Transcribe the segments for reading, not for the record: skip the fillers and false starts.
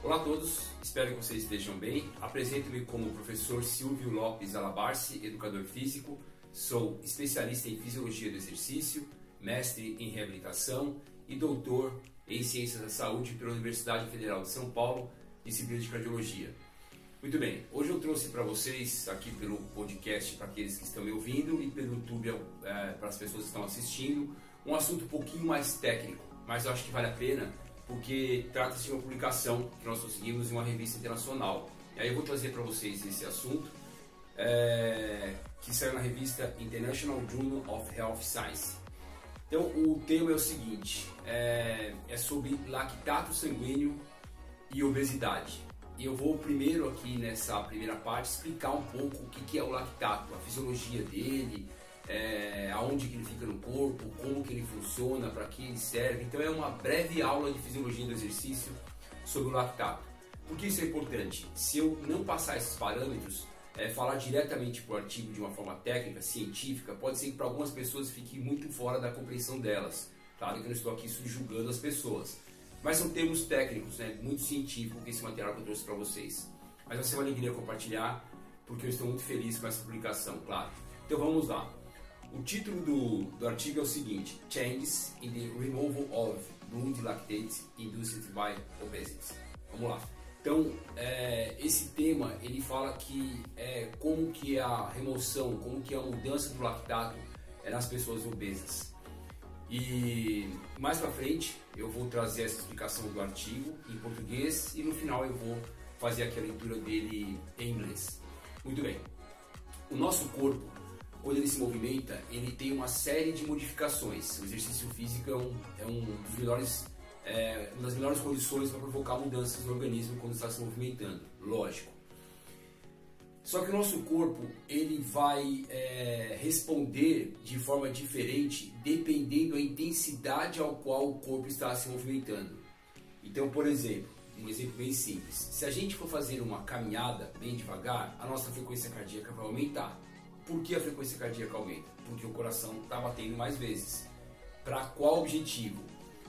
Olá a todos, espero que vocês estejam bem. Apresento-me como o professor Silvio Lopes Alabarce, educador físico. Sou especialista em fisiologia do exercício, mestre em reabilitação e doutor em ciências da saúde pela Universidade Federal de São Paulo, disciplina de cardiologia. Muito bem, hoje eu trouxe para vocês, aqui pelo podcast, para aqueles que estão me ouvindo, e pelo YouTube para as pessoas que estão assistindo, um assunto um pouquinho mais técnico, mas eu acho que vale a pena, porque trata-se de uma publicação que nós conseguimos em uma revista internacional. E aí eu vou trazer para vocês esse assunto, que saiu na revista International Journal of Health Science. Então o tema é o seguinte, é sobre lactato sanguíneo e obesidade. E eu vou primeiro aqui nessa primeira parte explicar um pouco o que é o lactato, a fisiologia dele, aonde que ele fica no corpo, como que ele funciona, para que ele serve. Então é uma breve aula de fisiologia do exercício sobre o lactato. Por que isso é importante? Se eu não passar esses parâmetros, falar diretamente para o artigo de uma forma técnica, científica, pode ser que para algumas pessoas fique muito fora da compreensão delas. Claro que eu não estou aqui subjugando as pessoas, mas são termos técnicos, muito científicos, esse material que eu trouxe para vocês. Mas vai ser uma alegria compartilhar, porque eu estou muito feliz com essa publicação, claro. Então vamos lá. O título do artigo é o seguinte: Changes in the Removal of Blood Lactate Induced by Obesity. Vamos lá. Então, esse tema, ele fala que como que é a remoção, como que é a mudança do lactato nas pessoas obesas. E mais para frente eu vou trazer essa explicação do artigo em português e no final eu vou fazer aqui a leitura dele em inglês. Muito bem. O nosso corpo, quando ele se movimenta, ele tem uma série de modificações. O exercício físico é uma das melhores condições para provocar mudanças no organismo quando está se movimentando, lógico. Só que o nosso corpo, ele vai responder de forma diferente dependendo da intensidade ao qual o corpo está se movimentando. Então, por exemplo, um exemplo bem simples: se a gente for fazer uma caminhada bem devagar, a nossa frequência cardíaca vai aumentar. Por que a frequência cardíaca aumenta? Porque o coração está batendo mais vezes. Para qual objetivo?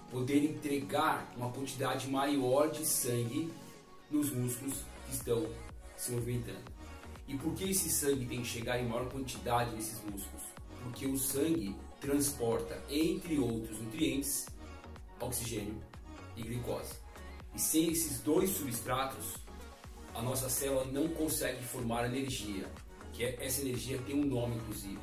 Poder entregar uma quantidade maior de sangue nos músculos que estão se movimentando. E por que esse sangue tem que chegar em maior quantidade nesses músculos? Porque o sangue transporta, entre outros nutrientes, oxigênio e glicose. E sem esses dois substratos, a nossa célula não consegue formar energia. Essa energia tem um nome, inclusive,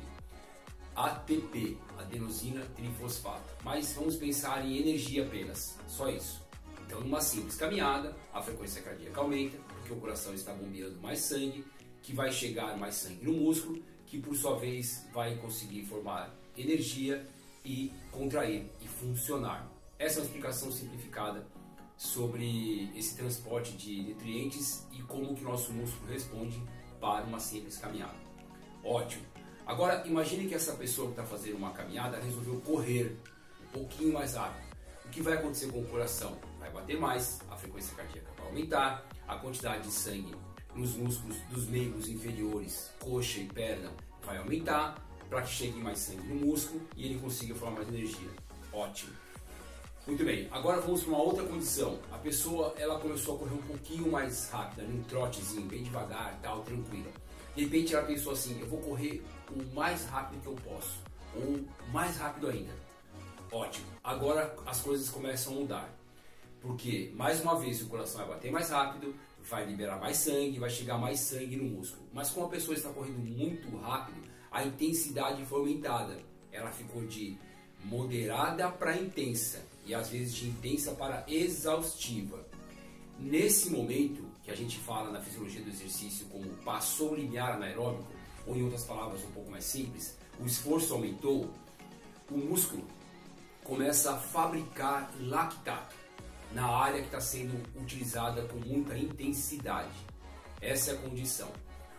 ATP, adenosina trifosfato. Mas vamos pensar em energia apenas, só isso. Então, numa simples caminhada, a frequência cardíaca aumenta, porque o coração está bombeando mais sangue, que vai chegar mais sangue no músculo, que por sua vez vai conseguir formar energia e contrair e funcionar. Essa é uma explicação simplificada sobre esse transporte de nutrientes e como que o nosso músculo responde para uma simples caminhada. Ótimo! Agora imagine que essa pessoa que está fazendo uma caminhada resolveu correr um pouquinho mais rápido. O que vai acontecer com o coração? Vai bater mais, a frequência cardíaca vai aumentar, a quantidade de sangue nos músculos dos membros inferiores, coxa e perna, vai aumentar para que chegue mais sangue no músculo e ele consiga formar mais energia. Ótimo! Muito bem, agora vamos para uma outra condição. A pessoa, ela começou a correr um pouquinho mais rápida, num trotezinho, bem devagar, tal, tranquila. De repente ela pensou assim: eu vou correr o mais rápido que eu posso, ou mais rápido ainda. Ótimo! Agora as coisas começam a mudar. Porque, mais uma vez, o coração vai bater mais rápido, vai liberar mais sangue, vai chegar mais sangue no músculo. Mas como a pessoa está correndo muito rápido, a intensidade foi aumentada. Ela ficou de moderada para intensa, e às vezes de intensa para exaustiva. Nesse momento, que a gente fala na fisiologia do exercício como passou o limiar anaeróbico, ou em outras palavras um pouco mais simples, o esforço aumentou, o músculo começa a fabricar lactato na área que está sendo utilizada com muita intensidade. Essa é a condição.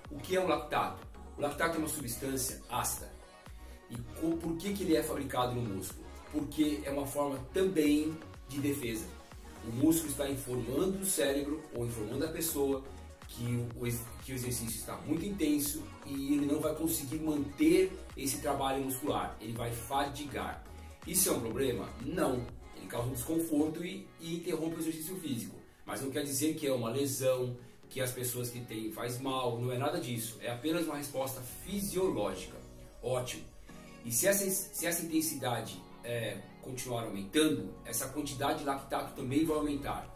O que é o lactato? O lactato é uma substância ácida. E por que ele é fabricado no músculo? Porque é uma forma também de defesa. O músculo está informando o cérebro ou informando a pessoa que o exercício está muito intenso e ele não vai conseguir manter esse trabalho muscular, ele vai fadigar. Isso é um problema? Não. Ele causa um desconforto e interrompe o exercício físico. Mas não quer dizer que é uma lesão, que as pessoas que têm faz mal, não é nada disso. É apenas uma resposta fisiológica. Ótimo. E se essa intensidade continuar aumentando, essa quantidade de lactato também vai aumentar.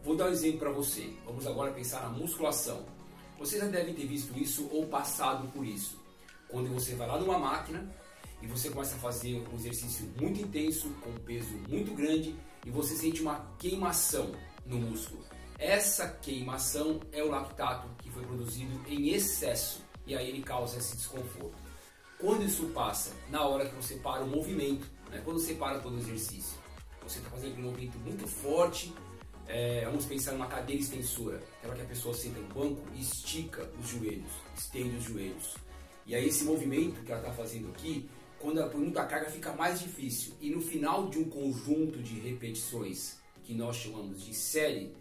Vou dar um exemplo para você. Vamos agora pensar na musculação. Você já deve ter visto isso ou passado por isso. Quando você vai lá numa máquina e você começa a fazer um exercício muito intenso, com um peso muito grande, e você sente uma queimação no músculo. Essa queimação é o lactato que foi produzido em excesso e aí ele causa esse desconforto. Quando isso passa, na hora que você para o movimento, né, quando você para todo o exercício, você está fazendo um movimento muito forte, vamos pensar numa cadeira extensora, aquela que a pessoa senta no banco e estica os joelhos, estende os joelhos. E aí esse movimento que ela está fazendo aqui, quando ela põe muita carga, fica mais difícil. E no final de um conjunto de repetições que nós chamamos de série,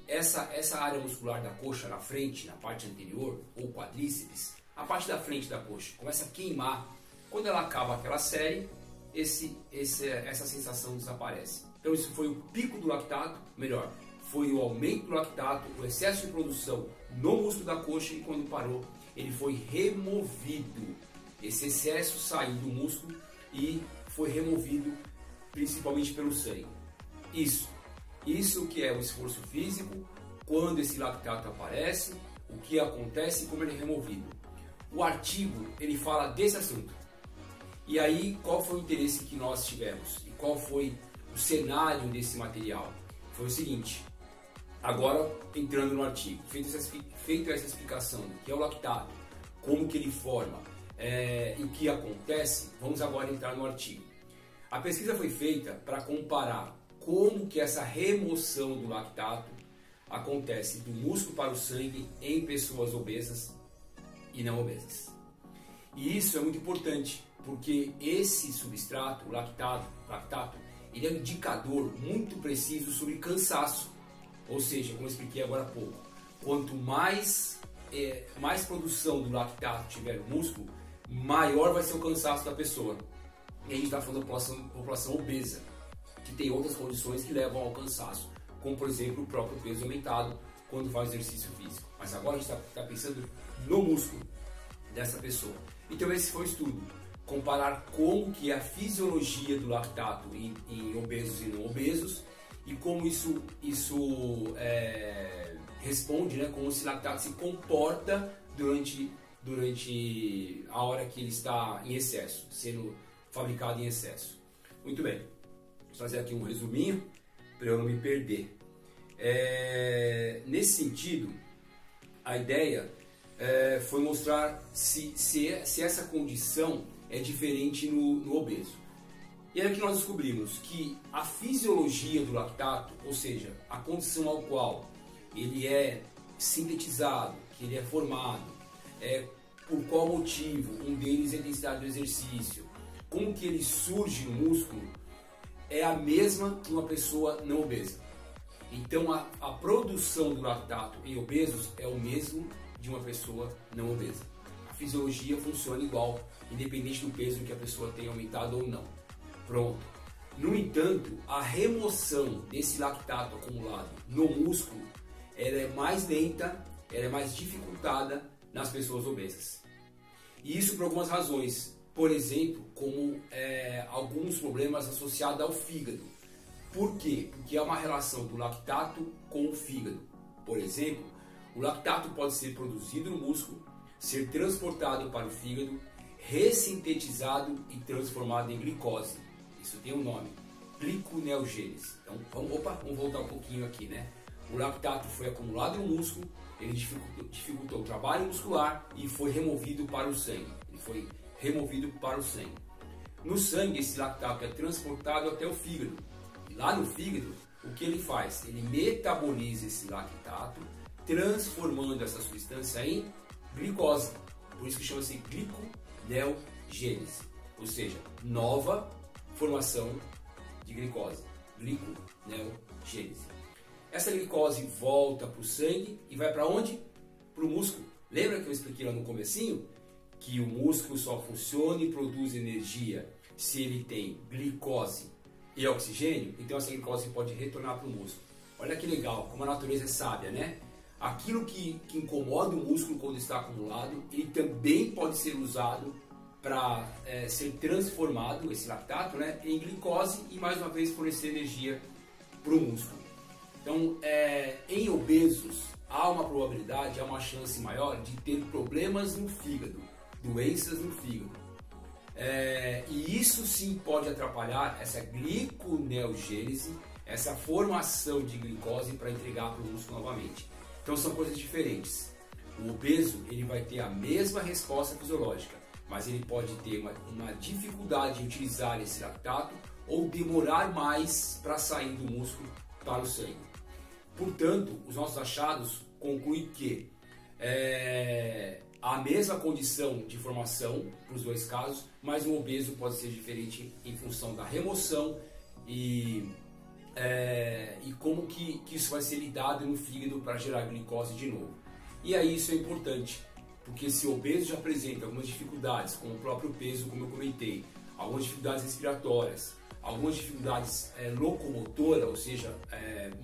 essa área muscular da coxa na frente, na parte anterior, ou quadríceps, a parte da frente da coxa começa a queimar. Quando ela acaba aquela série, essa sensação desaparece. Então isso foi o pico do lactato, melhor, foi o aumento do lactato, o excesso de produção no músculo da coxa, e quando parou, ele foi removido. Esse excesso saiu do músculo e foi removido principalmente pelo sangue. Isso que é o esforço físico, quando esse lactato aparece, o que acontece e como ele é removido. O artigo, ele fala desse assunto. E aí, qual foi o interesse que nós tivemos? E qual foi o cenário desse material? Foi o seguinte, agora entrando no artigo, feita essa explicação do que é o lactato, como que ele forma e o que acontece, vamos agora entrar no artigo. A pesquisa foi feita para comparar como que essa remoção do lactato acontece do músculo para o sangue em pessoas obesas e não obesas. E isso é muito importante, porque esse substrato, o lactato, ele é um indicador muito preciso sobre cansaço. Ou seja, como eu expliquei agora há pouco, quanto mais produção do lactato tiver no músculo, maior vai ser o cansaço da pessoa. E a gente está falando da população obesa, que tem outras condições que levam ao cansaço, como por exemplo o próprio peso aumentado quando faz exercício físico. Mas agora a gente está pensando no músculo dessa pessoa. Então esse foi o estudo, comparar como que é a fisiologia do lactato em obesos e não obesos, e como isso responde, né, como esse lactato se comporta durante a hora que ele está em excesso, sendo fabricado em excesso. Muito bem, vou fazer aqui um resuminho para eu não me perder. Nesse sentido, a ideia foi mostrar se essa condição é diferente no obeso. E aí que nós descobrimos que a fisiologia do lactato, ou seja, a condição ao qual ele é sintetizado, que ele é formado, por qual motivo, um deles é a intensidade do exercício, como que ele surge no músculo, é a mesma que uma pessoa não obesa. Então a produção do lactato em obesos é o mesmo de uma pessoa não obesa. A fisiologia funciona igual, independente do peso que a pessoa tenha aumentado ou não. Pronto. No entanto, a remoção desse lactato acumulado no músculo, ela é mais lenta, ela é mais dificultada nas pessoas obesas. E isso por algumas razões. Por exemplo, como alguns problemas associados ao fígado. Por quê? Porque há uma relação do lactato com o fígado. Por exemplo, o lactato pode ser produzido no músculo, ser transportado para o fígado, ressintetizado e transformado em glicose. Isso tem um nome, gliconeogênese. Então, vamos voltar um pouquinho aqui, né? O lactato foi acumulado no músculo, ele dificultou o trabalho muscular e foi removido para o sangue. No sangue, esse lactato é transportado até o fígado. E lá no fígado, o que ele faz? Ele metaboliza esse lactato, transformando essa substância em glicose. Por isso que chama-se gliconeogênese. Ou seja, nova formação de glicose. Gliconeogênese. Essa glicose volta para o sangue e vai para onde? Para o músculo. Lembra que eu expliquei lá no comecinho? Que o músculo só funciona e produz energia se ele tem glicose e oxigênio, então essa glicose pode retornar para o músculo. Olha que legal, como a natureza é sábia, né? Aquilo que incomoda o músculo quando está acumulado, ele também pode ser usado para ser transformado, esse lactato, né, em glicose e mais uma vez fornecer energia para o músculo. Então, em obesos, há uma probabilidade, há uma chance maior de ter problemas no fígado, doenças no fígado. E isso sim pode atrapalhar essa gliconeogênese, essa formação de glicose para entregar para o músculo novamente. Então são coisas diferentes. O obeso ele vai ter a mesma resposta fisiológica, mas ele pode ter uma dificuldade em utilizar esse lactato ou demorar mais para sair do músculo para o sangue. Portanto, os nossos achados concluem que a mesma condição de formação para os dois casos, mas o obeso pode ser diferente em função da remoção e como que isso vai ser lidado no fígado para gerar glicose de novo. E aí isso é importante, porque se o obeso já apresenta algumas dificuldades, como o próprio peso, como eu comentei, algumas dificuldades respiratórias, algumas dificuldades locomotoras, ou seja,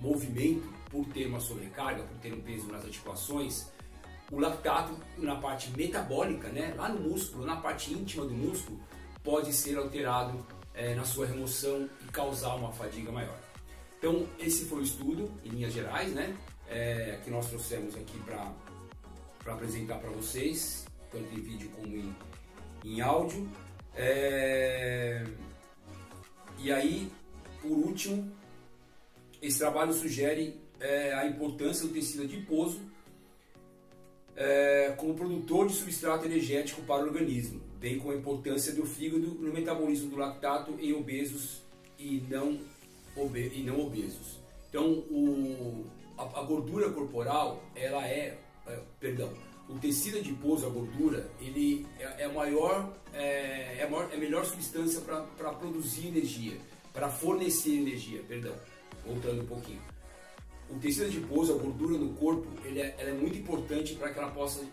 movimento por ter uma sobrecarga, por ter um peso nas articulações, o lactato na parte metabólica, né, lá no músculo, na parte íntima do músculo, pode ser alterado na sua remoção e causar uma fadiga maior. Então esse foi o estudo, em linhas gerais, né, que nós trouxemos aqui para apresentar para vocês, tanto em vídeo como em áudio. E aí, por último, esse trabalho sugere a importância do tecido adiposo como produtor de substrato energético para o organismo, bem como a importância do fígado no metabolismo do lactato em obesos e não obesos. Então, a gordura corporal, ela o tecido adiposo, a gordura, ele é a melhor substância para produzir energia, para fornecer energia, voltando um pouquinho. O tecido adiposo, a gordura no corpo, ela é muito importante para que ela possa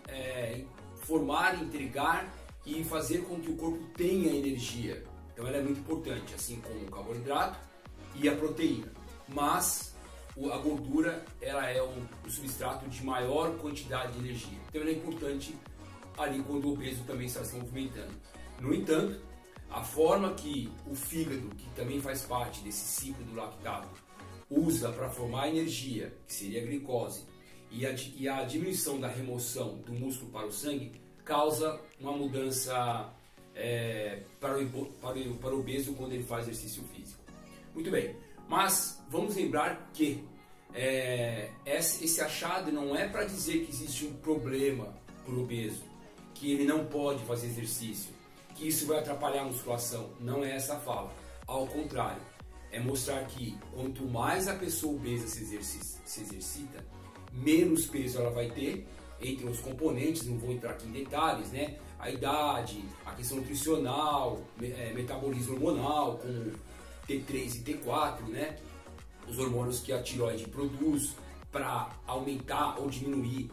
formar, entregar e fazer com que o corpo tenha energia. Então ela é muito importante, assim como o carboidrato e a proteína. Mas a gordura ela é o substrato de maior quantidade de energia. Então ela é importante ali quando o obeso também está se movimentando. No entanto, a forma que o fígado, que também faz parte desse ciclo do lactato, usa para formar energia, que seria a glicose, e a diminuição da remoção do músculo para o sangue, causa uma mudança para o obeso quando ele faz exercício físico. Muito bem, mas vamos lembrar que esse achado não é para dizer que existe um problema para o obeso, que ele não pode fazer exercício, que isso vai atrapalhar a musculação. Não é essa a fala. Ao contrário, é mostrar que quanto mais a pessoa obesa se exercita, menos peso ela vai ter, entre os componentes, não vou entrar aqui em detalhes, né? A idade, a questão nutricional, metabolismo hormonal, como T3 e T4, né? Os hormônios que a tireoide produz para aumentar ou diminuir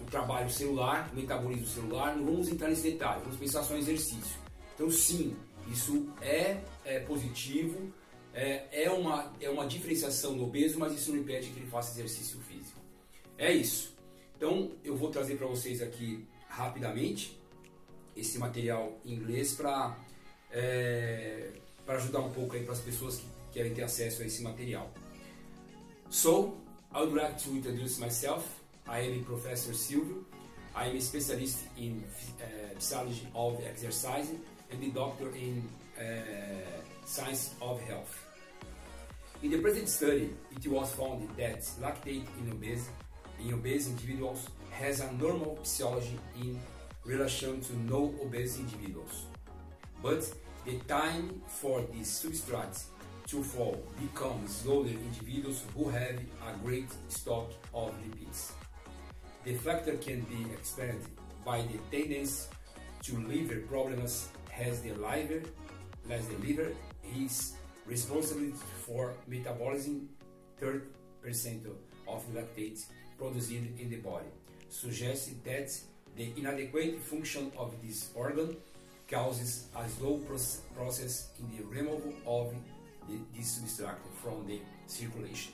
o trabalho celular, o metabolismo celular. Não vamos entrar nesse detalhe, vamos pensar só em exercício. Então sim, isso é positivo, é uma diferenciação do obeso, mas isso não impede que ele faça exercício físico. É isso. Então eu vou trazer para vocês aqui rapidamente esse material em inglês para ajudar um pouco aí para as pessoas que querem ter acesso a esse material. So, I would like to introduce myself. I am Professor Silvio. I am a specialist in physiology of exercise and the doctor in science of health. In the present study, it was found that lactate in obese individuals has a normal physiology in relation to no obese individuals. But the time for this substrate to fall becomes slower in individuals who have a great stock of lipids. The factor can be explained by the tendency to liver problems, as the liver is responsible for metabolizing 30% of the lactate produced in the body, suggesting that the inadequate function of this organ causes a slow process in the removal of this substrate from the circulation.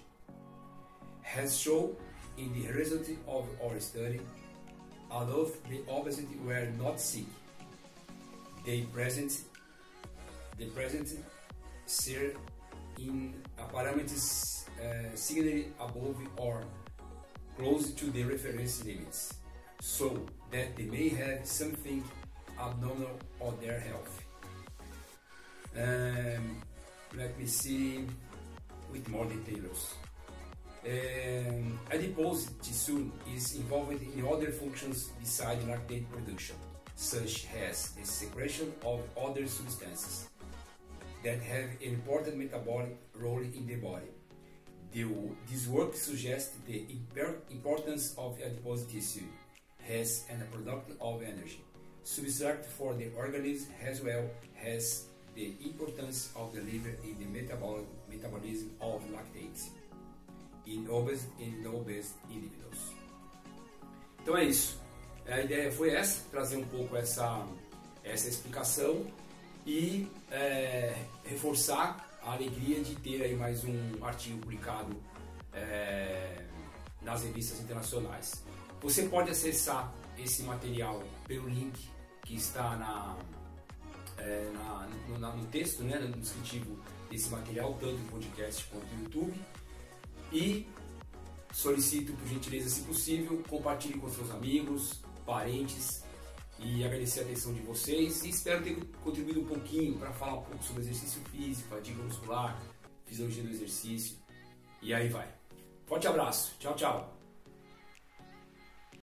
has shown in the result of our study, although the obesity were not sick, they present share in parameters significantly above or close to the reference limits, so that they may have something abnormal on their health. Let me see with more details. Adipose tissue is involved in other functions besides lactate production, such as the secretion of other substances that have an important metabolic role in the body. This work suggests the importance of adipose tissue as a product of energy, substrate for the organism, as well as the importance of the liver in the metabolism of lactate in obese individuals. Então é isso. A ideia foi essa, trazer um pouco essa explicação e reforçar a alegria de ter aí mais um artigo publicado nas revistas internacionais. Você pode acessar esse material pelo link que está no texto, né, no descritivo desse material, tanto no podcast quanto no YouTube. E solicito, por gentileza, se possível, compartilhe com seus amigos, parentes, e agradecer a atenção de vocês. E espero ter contribuído um pouquinho para falar um pouco sobre exercício físico, fadiga muscular, fisiologia do exercício, e aí vai. Forte abraço, tchau, tchau!